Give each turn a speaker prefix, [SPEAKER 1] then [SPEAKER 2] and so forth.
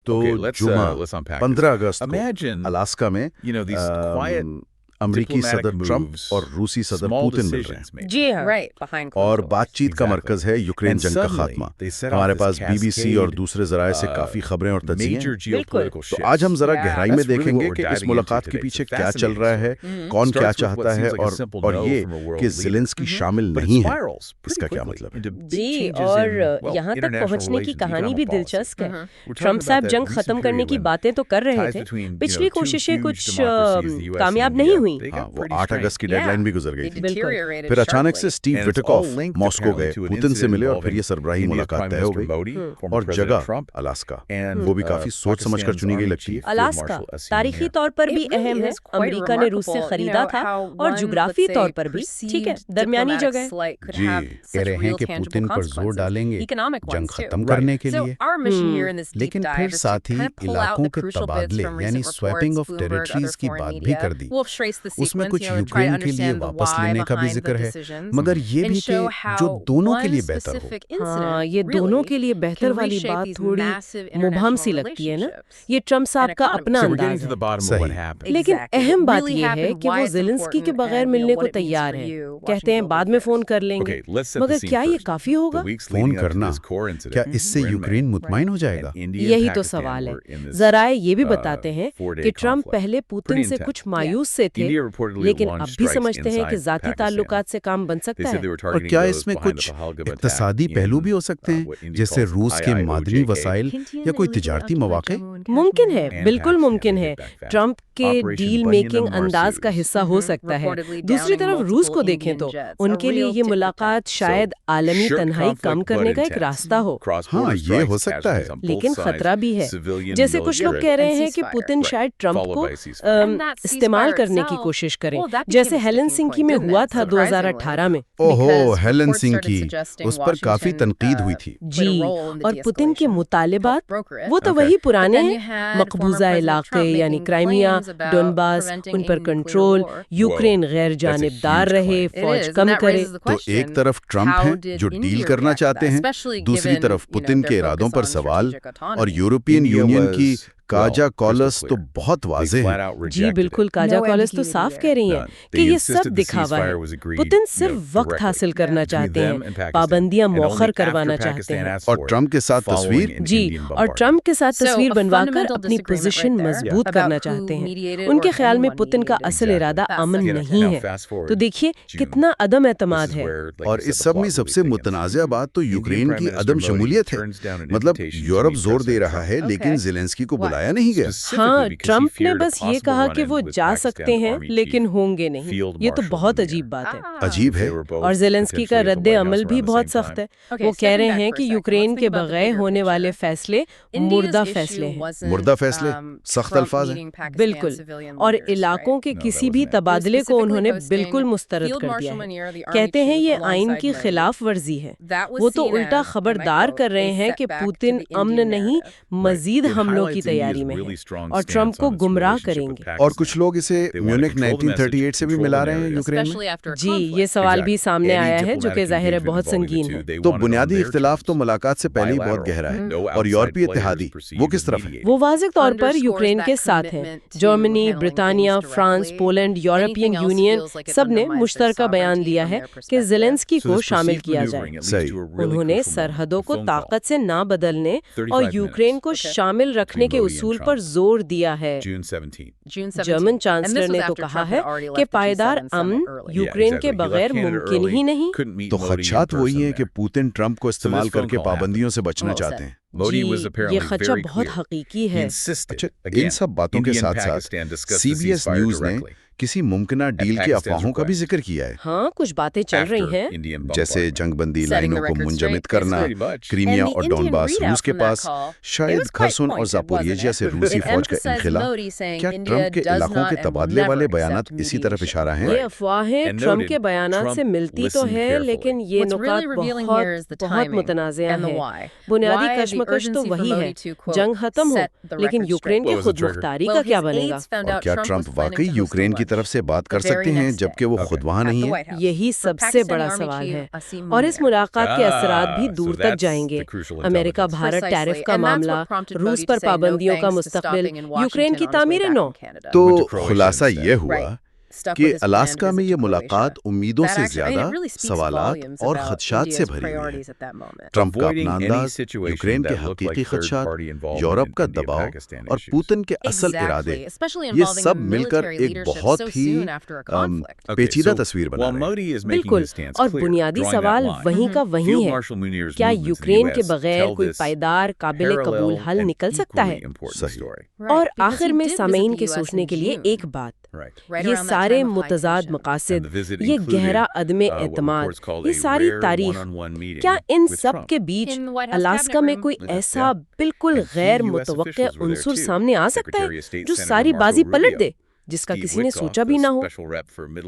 [SPEAKER 1] تو جمعہ 15 اگست کو الاسکا میں امریکی صدر ٹرمپ اور روسی صدر پوتن مل رہے ہیں
[SPEAKER 2] جی ہاں،
[SPEAKER 1] اور بات چیت کا مرکز ہے یوکرین جنگ کا خاتمہ۔ ہمارے پاس BBC اور دوسرے ذرائع سے کافی خبریں اور تجزیے ہیں، تو آج ہم ذرا گہرائی میں دیکھیں گے کہ اس ملاقات کے پیچھے کیا چل رہا ہے، کون کیا چاہتا ہے، اور یہ کہ زیلنسکی شامل نہیں ہے اس کا کیا مطلب ہے۔
[SPEAKER 2] جی، اور یہاں تک پہنچنے کی کہانی بھی دلچسپ ہے۔ ٹرمپ صاحب جنگ ختم کرنے کی باتیں تو کر رہے تھے، پچھلی کوششیں کچھ کامیاب نہیں ہوئی۔
[SPEAKER 1] ہاں، وہ 8 اگست کی ڈیڈ لائن بھی گزر گئی تھی۔ پھر اچانک سے اسٹیو وٹکوف ماسکو گئے، پوتن سے ملے اور پھر یہ سربراہی ملاقات طے ہو گئی، اور جگہ الاسکا، وہ بھی کافی سوچ سمجھ کر چنی گئی لگتی ہے۔
[SPEAKER 2] الاسکا تاریخی طور پر بھی اہم ہے، امریکہ نے روس سے خریدا تھا، اور جغرافی طور پر بھی ٹھیک ہے، درمیانی جگہ۔
[SPEAKER 3] جی، کہہ رہے ہیں کہ پوتن پر زور ڈالیں گے جنگ ختم کرنے کے لیے، لیکن پھر ساتھ ہی علاقوں کے تبادلے یعنی سویپنگ آف ٹیریٹریز کی بات بھی کر دی۔ اس میں کچھ یوکرین کے لیے واپس لینے کا بھی ذکر ہے، مگر یہ بھی کہ جو دونوں کے لیے بہتر ہو۔
[SPEAKER 2] ہاں، یہ دونوں کے لیے بہتر والی بات تھوڑی مبہم سی لگتی ہے نا، یہ ٹرمپ صاحب کا اپنا انداز ہے۔
[SPEAKER 1] صحیح،
[SPEAKER 2] لیکن اہم بات یہ ہے کہ وہ زیلنسکی کے بغیر ملنے کو تیار ہیں، کہتے ہیں بعد میں فون کر لیں گے، مگر کیا یہ کافی ہوگا؟
[SPEAKER 1] فون کرنا کیا اس سے یوکرین مطمئن ہو جائے گا؟
[SPEAKER 2] یہی تو سوال ہے۔ ذرائع یہ بھی بتاتے ہیں کہ ٹرمپ پہلے پوتن سے کچھ مایوس سے تھے، لیکن اب بھی سمجھتے ہیں کہ ذاتی تعلقات سے کام بن سکتا ہے۔
[SPEAKER 1] اور کیا اس میں کچھ اقتصادی پہلو بھی ہو سکتے ہیں، جیسے روس کے معدنی وسائل یا کوئی تجارتی مواقع؟
[SPEAKER 2] ممکن ہے، بالکل ممکن ہے، ٹرمپ کے ڈیل میکنگ انداز کا حصہ ہو سکتا ہے۔ دوسری طرف روس کو دیکھیں تو ان کے لیے یہ ملاقات شاید عالمی تنہائی کم کرنے کا ایک راستہ ہو۔
[SPEAKER 1] ہاں، یہ ہو سکتا ہے،
[SPEAKER 2] لیکن خطرہ بھی ہے، جیسے کچھ لوگ کہہ رہے ہیں کہ پوتن شاید ٹرمپ کو استعمال کرنے کی کوشش کریں، جیسے ہیلسنکی میں ہوا تھا 2018 میں۔
[SPEAKER 1] اوہو، ہیلسنکی، اس پر کافی تنقید ہوئی تھی۔
[SPEAKER 2] جی، اور پوتن کے مطالبات وہ تو وہی پرانے ہیں، مقبوضہ علاقے یعنی کرائمیا، ڈونباس، ان پر کنٹرول، یوکرین غیر جانبدار رہے، فوج کم کرے۔
[SPEAKER 1] تو ایک طرف ٹرمپ ہیں جو ڈیل کرنا چاہتے ہیں، دوسری طرف پوتن کے ارادوں پر سوال، اور یورپین یونین کی کاجا کالس تو بہت واضح ہے۔
[SPEAKER 2] جی بالکل، کاجا کالس تو صاف کہہ رہی ہیں کہ یہ سب دکھاوا ہے۔ پوتن صرف وقت حاصل کرنا چاہتے ہیں، پابندیاں مؤخر کروانا چاہتے ہیں،
[SPEAKER 1] اور ٹرمپ کے ساتھ تصویر،
[SPEAKER 2] جی، اور ٹرمپ کے ساتھ تصویر بنوا کر اپنی پوزیشن مضبوط کرنا چاہتے ہیں۔ ان کے خیال میں پوتن کا اصل ارادہ امن نہیں ہے۔ تو دیکھیے کتنا عدم اعتماد ہے۔
[SPEAKER 1] اور اس سب میں سب سے متنازع بات تو یوکرین کی عدم شمولیت ہے، مطلب یورپ زور دے رہا ہے لیکن زیلنسکی کو بلایا نہیں گیا۔
[SPEAKER 2] ہاں، ٹرمپ نے بس یہ کہا کہ وہ جا سکتے ہیں لیکن ہوں گے نہیں۔ یہ تو بہت عجیب بات ہے۔
[SPEAKER 1] عجیب ہے،
[SPEAKER 2] اور زیلنسکی کا رد عمل بھی بہت سخت ہے۔ وہ کہہ رہے ہیں کہ یوکرین کے بغیر ہونے والے فیصلے مردہ فیصلے ہیں۔
[SPEAKER 1] مردہ فیصلے، سخت الفاظ ہیں۔
[SPEAKER 2] بالکل، اور علاقوں کے کسی بھی تبادلے کو انہوں نے بالکل مسترد کر دیا ہے۔ کہتے ہیں یہ آئین کی خلاف ورزی ہے۔ وہ تو الٹا خبردار کر رہے ہیں کہ پوتن امن نہیں، مزید حملوں کی تیاری میں ہے اور ٹرمپ کو گمراہ کریں گے۔
[SPEAKER 1] اور کچھ لوگ اسے میونک 1938 سے بھی ملا رہے ہیں یوکرین میں۔
[SPEAKER 2] جی، یہ سوال بھی سامنے آیا ہے جو کہ ظاہر ہے بہت سنگین ہے۔
[SPEAKER 1] تو بنیادی اختلاف تو ملاقات سے پہلے ہی بہت گہرا ہے، اور یورپی اتحادی وہ کس طرف ہے؟
[SPEAKER 2] وہ واضح طور پر یوکرین کے ساتھ ہیں۔ جرمنی، برطانیہ، فرانس، پولینڈ، یورپین یونین سب نے مشترکہ بیان دیا ہے کہ زیلنسکی کو شامل کیا جائے۔ انہوں نے سرحدوں کو طاقت سے نہ بدلنے اور یوکرین کو شامل رکھنے کے اصول پر زور دیا ہے۔ جرمن چانسلر نے تو کہا ہے کہ پائیدار امن یوکرین کے بغیر ممکن ہی نہیں۔
[SPEAKER 1] تو خدشات وہی ہیں کہ پوتن ٹرمپ کو استعمال کر کے پابندیوں سے بچنا چاہتے ہیں۔
[SPEAKER 2] جی، یہ خدشہ بہت حقیقی ہے۔
[SPEAKER 1] اچھا، ان سب باتوں کے ساتھ ساتھ CBS نیوز نے کسی ممکنہ ڈیل کی افواہوں کا بھی ذکر کیا ہے۔
[SPEAKER 2] ہاں، کچھ باتیں چل رہی ہیں،
[SPEAKER 1] جیسے جنگ بندی لائنوں کو منجمد کرنا، کریمیا اور ڈونباس روس کے پاس، شاید خرسون اور زاپوریژیا سے روسی فوج کا انخلا۔ کیا ٹرمپ کے علاقوں کے تبادلے والے بیانات اسی طرف اشارہ ہیں؟
[SPEAKER 2] یہ افواہیں ٹرمپ کے بیانات سے ملتی تو ہے، لیکن یہ نکات بہت متنازع ہیں۔ بنیادی کشمکش تو وہی ہے، جنگ ختم ہو لیکن یوکرین کی خود مختاری کا کیا بنے گا؟
[SPEAKER 1] اور کیا ٹرمپ واقعی یوکرین کی طرف سے بات کر سکتے ہیں جبکہ وہ خود وہاں نہیں ہیں؟
[SPEAKER 2] یہی سب سے بڑا سوال ہے، اور اس ملاقات کے اثرات بھی دور تک جائیں گے۔ امریکہ بھارت ٹیرف کا معاملہ، روس پر پابندیوں کا مستقبل، یوکرین کی تعمیر نو۔
[SPEAKER 1] تو خلاصہ یہ ہوا کہ الاسکا میں یہ ملاقات امیدوں سے زیادہ سوالات اور خدشات سے بھری ہوئی ہے۔ ٹرمپ کا اپنا انداز، یوکرین کے حقیقی خدشات، یورپ کا دباؤ اور پوتن کے اصل ارادے، یہ سب مل کر ایک بہت ہی پیچیدہ تصویر بنا رہے ہیں۔
[SPEAKER 2] بالکل، اور بنیادی سوال وہیں کا وہیں ہے، کیا یوکرین کے بغیر کوئی پائیدار قابل قبول حل نکل سکتا ہے؟ اور آخر میں سامعین کے سوچنے کے لیے ایک بات، یہ سارے متضاد مقاصد، یہ گہرا عدم اعتماد، یہ ساری تاریخ، کیا ان سب کے بیچ الاسکا میں کوئی ایسا بالکل غیر متوقع عنصر سامنے آ سکتا ہے جو ساری بازی پلٹ دے، جس کا کسی نے سوچا بھی نہ ہو؟